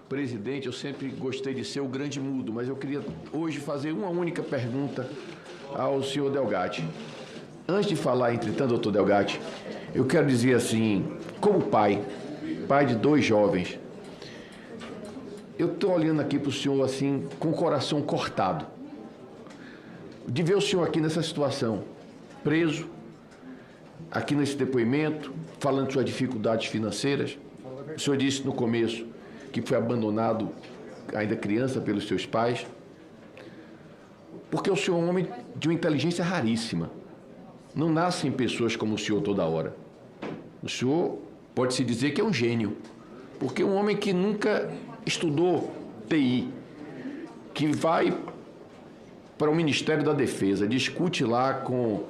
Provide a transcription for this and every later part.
presidente, eu sempre gostei de ser o grande mudo, mas eu queria hoje fazer uma única pergunta ao senhor Delgatti. Antes de falar, entretanto, doutor Delgatti, eu quero dizer assim, como pai de 2 jovens, eu estou olhando aqui para o senhor assim, com o coração cortado, de ver o senhor aqui nessa situação, preso, aqui nesse depoimento, falando de suas dificuldades financeiras. O senhor disse no começo que foi abandonado ainda criança pelos seus pais, porque o senhor é um homem de uma inteligência raríssima. Não nascem pessoas como o senhor toda hora. O senhor pode-se dizer que é um gênio, porque um homem que nunca estudou TI, que vai para o Ministério da Defesa, discute lá com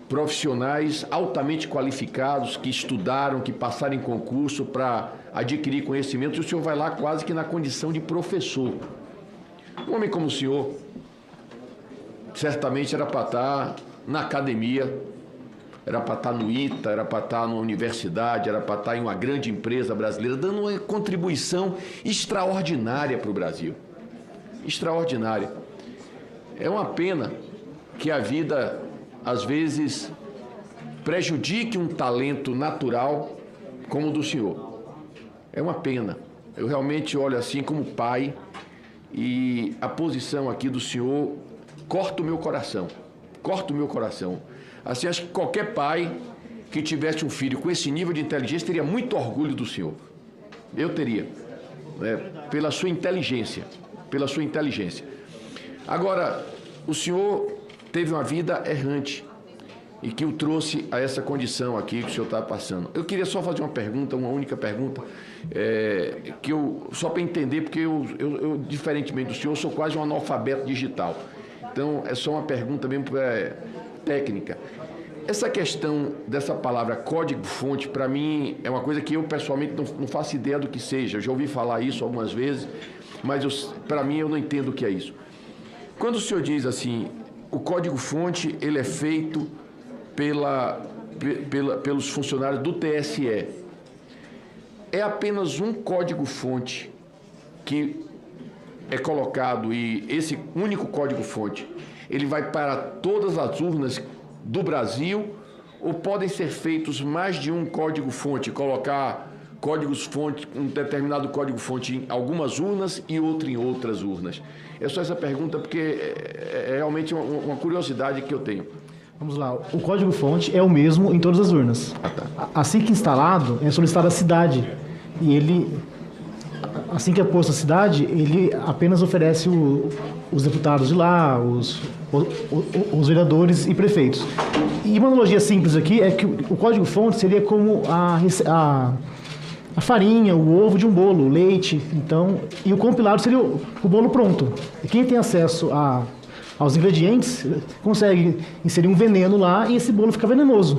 profissionais altamente qualificados, que estudaram, que passaram em concurso para adquirir conhecimentos, e o senhor vai lá quase que na condição de professor. Um homem como o senhor, certamente era para estar na academia, era para estar no ITA, era para estar numa universidade, era para estar em uma grande empresa brasileira, dando uma contribuição extraordinária para o Brasil. Extraordinária. É uma pena que a vida, às vezes, prejudique um talento natural como o do senhor. É uma pena. Eu realmente olho assim como pai e a posição aqui do senhor corta o meu coração. Corta o meu coração. Assim, acho que qualquer pai que tivesse um filho com esse nível de inteligência teria muito orgulho do senhor. Eu teria. Pela sua inteligência. Pela sua inteligência. Agora, o senhor teve uma vida errante e que o trouxe a essa condição aqui que o senhor está passando. Eu queria só fazer uma pergunta, uma única pergunta, só para entender, porque eu, diferentemente do senhor, sou quase um analfabeto digital. Então, é só uma pergunta mesmo técnica. Essa questão dessa palavra código-fonte, para mim, é uma coisa que eu, pessoalmente, não faço ideia do que seja. Eu já ouvi falar isso algumas vezes, mas, para mim, eu não entendo o que é isso. Quando o senhor diz assim, o código-fonte, ele é feito pelos funcionários do TSE, é apenas um código-fonte que é colocado, e esse único código-fonte, ele vai para todas as urnas do Brasil, ou podem ser feitos mais de um código-fonte, colocar códigos-fonte, um determinado código-fonte em algumas urnas e outro em outras urnas? É só essa pergunta, porque é realmente uma curiosidade que eu tenho. Vamos lá, o código-fonte é o mesmo em todas as urnas. Tá. Assim que instalado, é solicitada a cidade. E ele, assim que é posto a cidade, ele apenas oferece os deputados de lá, os vereadores e prefeitos. E uma analogia simples aqui é que o código-fonte seria como a farinha, o ovo de um bolo, o leite, então, e o compilado seria o bolo pronto. E quem tem acesso aos ingredientes consegue inserir um veneno lá e esse bolo fica venenoso.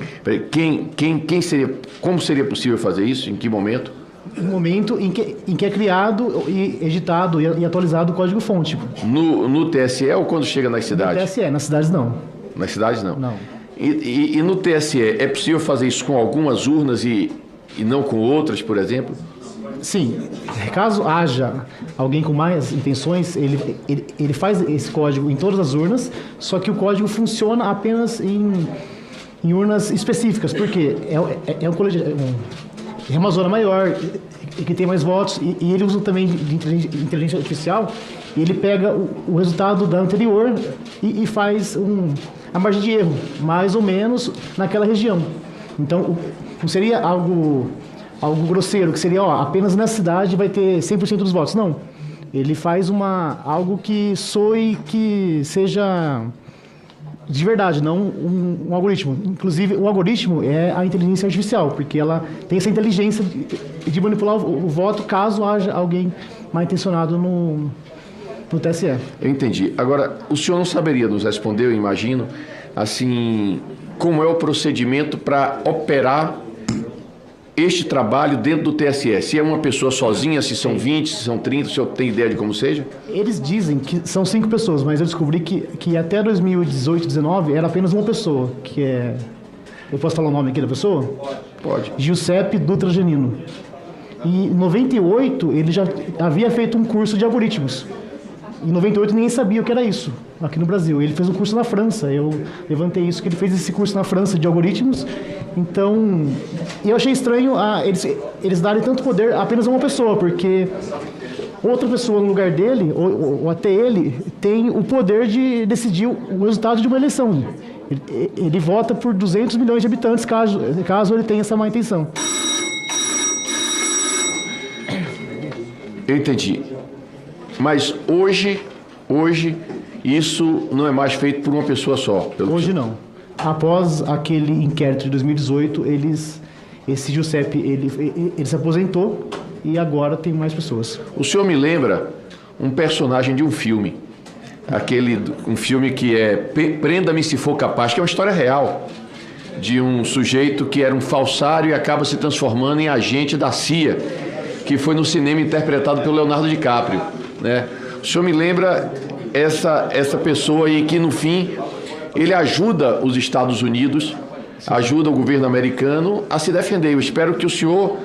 Como seria possível fazer isso? Em que momento? No momento em que é criado e editado e atualizado o código-fonte. No TSE ou quando chega nas cidades? No TSE, nas cidades não. Nas cidades não? Não. E no TSE, é possível fazer isso com algumas urnas e não com outras, por exemplo? Sim. Caso haja alguém com mais intenções, ele faz esse código em todas as urnas, só que o código funciona apenas em urnas específicas, porque é uma zona maior que tem mais votos e ele usa também de inteligência artificial, e ele pega o resultado da anterior e faz a margem de erro, mais ou menos naquela região. Então, não seria algo grosseiro, que seria, apenas nessa cidade vai ter 100% dos votos. Não. Ele faz algo que soe, que seja de verdade, não um algoritmo. Inclusive, o algoritmo é a inteligência artificial, porque ela tem essa inteligência de manipular o voto caso haja alguém mal intencionado no TSE. Eu entendi. Agora, o senhor não saberia nos responder, eu imagino, assim, como é o procedimento para operar este trabalho dentro do TSE? Se é uma pessoa sozinha, se são 20, se são 30, o senhor tem ideia de como seja? Eles dizem que são 5 pessoas, mas eu descobri que até 2018, 2019 era apenas uma pessoa, que é... Eu posso falar o nome aqui da pessoa? Pode. Giuseppe Dutra Genino. E em 98 ele já havia feito um curso de algoritmos. Em 98 ninguém sabia o que era isso aqui no Brasil. Ele fez um curso na França. Eu levantei isso, que ele fez esse curso na França de algoritmos. Então, eu achei estranho eles darem tanto poder a apenas a uma pessoa, porque outra pessoa no lugar dele, ou até ele, tem o poder de decidir o resultado de uma eleição. Ele vota por 200 milhões de habitantes, caso ele tenha essa má intenção. Eu entendi. Mas hoje isso não é mais feito por uma pessoa só. Hoje não. Após aquele inquérito de 2018, esse Giuseppe, ele se aposentou e agora tem mais pessoas. O senhor me lembra um personagem de um filme. Um filme que é Prenda-me se for capaz, que é uma história real. De um sujeito que era um falsário e acaba se transformando em agente da CIA, que foi no cinema interpretado pelo Leonardo DiCaprio, né? O senhor me lembra essa pessoa aí que, no fim, ele ajuda os Estados Unidos, ajuda o governo americano a se defender. Eu espero que o senhor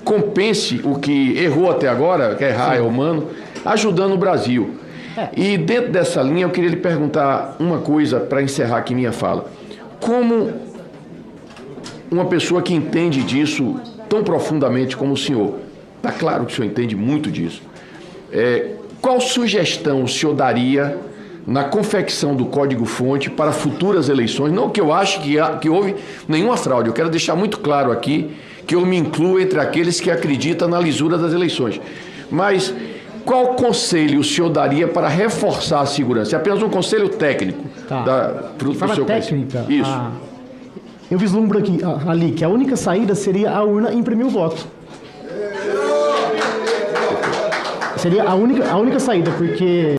compense o que errou até agora, que errar é humano, ajudando o Brasil. E dentro dessa linha eu queria lhe perguntar uma coisa para encerrar aqui minha fala. Como uma pessoa que entende disso tão profundamente como o senhor, está claro que o senhor entende muito disso, qual sugestão o senhor daria na confecção do código-fonte para futuras eleições? Não que eu ache que houve nenhuma fraude, eu quero deixar muito claro aqui que eu me incluo entre aqueles que acreditam na lisura das eleições. Mas qual conselho o senhor daria para reforçar a segurança? É apenas um conselho técnico. Tá. De forma técnica? Isso. Eu vislumbro ali que a única saída seria a urna imprimir o voto. Seria a única saída, porque